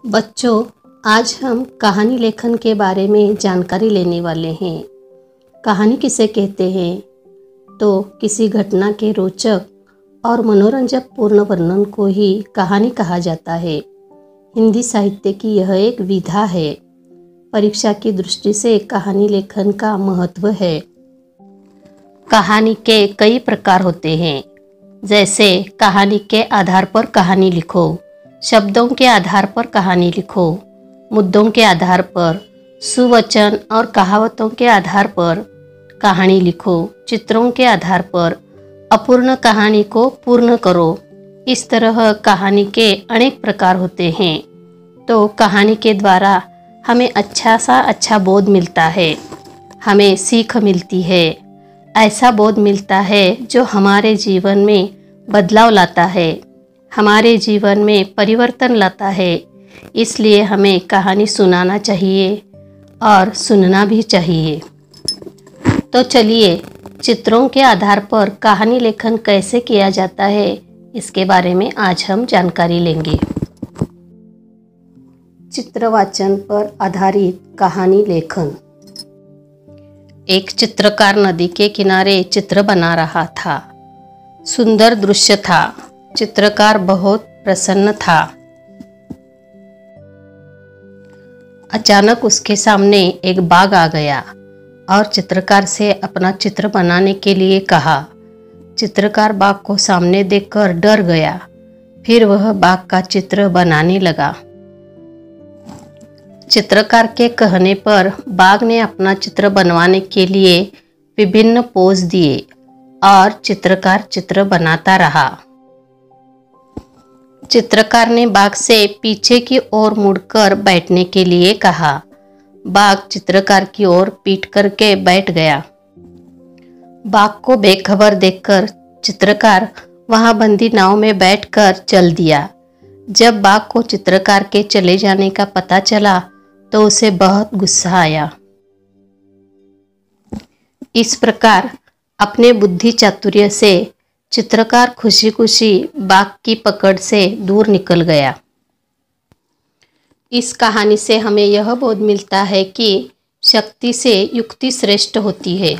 बच्चों, आज हम कहानी लेखन के बारे में जानकारी लेने वाले हैं। कहानी किसे कहते हैं? तो किसी घटना के रोचक और मनोरंजक पूर्ण वर्णन को ही कहानी कहा जाता है। हिंदी साहित्य की यह एक विधा है। परीक्षा की दृष्टि से कहानी लेखन का महत्व है। कहानी के कई प्रकार होते हैं, जैसे कहानी के आधार पर कहानी लिखो, शब्दों के आधार पर कहानी लिखो, मुद्दों के आधार पर, सुवचन और कहावतों के आधार पर कहानी लिखो, चित्रों के आधार पर अपूर्ण कहानी को पूर्ण करो। इस तरह कहानी के अनेक प्रकार होते हैं। तो कहानी के द्वारा हमें अच्छा बोध मिलता है, हमें सीख मिलती है, ऐसा बोध मिलता है जो हमारे जीवन में बदलाव लाता है, हमारे जीवन में परिवर्तन लाता है। इसलिए हमें कहानी सुनाना चाहिए और सुनना भी चाहिए। तो चलिए, चित्रों के आधार पर कहानी लेखन कैसे किया जाता है, इसके बारे में आज हम जानकारी लेंगे। चित्रवाचन पर आधारित कहानी लेखन। एक चित्रकार नदी के किनारे चित्र बना रहा था। सुंदर दृश्य था। चित्रकार बहुत प्रसन्न था। अचानक उसके सामने एक बाघ आ गया और चित्रकार से अपना चित्र बनाने के लिए कहा। चित्रकार बाघ को सामने देखकर डर गया। फिर वह बाघ का चित्र बनाने लगा। चित्रकार के कहने पर बाघ ने अपना चित्र बनवाने के लिए विभिन्न पोज दिए और चित्रकार चित्र बनाता रहा। चित्रकार ने बाघ से पीछे की ओर मुड़कर बैठने के लिए कहा। बाघ चित्रकार की ओर पीठ करके बैठ गया। बाघ को बेखबर देखकर चित्रकार वहां बंदी नाव में बैठकर चल दिया। जब बाघ को चित्रकार के चले जाने का पता चला तो उसे बहुत गुस्सा आया। इस प्रकार अपने बुद्धि चातुर्य से चित्रकार खुशी खुशी बाघ की पकड़ से दूर निकल गया। इस कहानी से हमें यह बोध मिलता है कि शक्ति से युक्ति श्रेष्ठ होती है।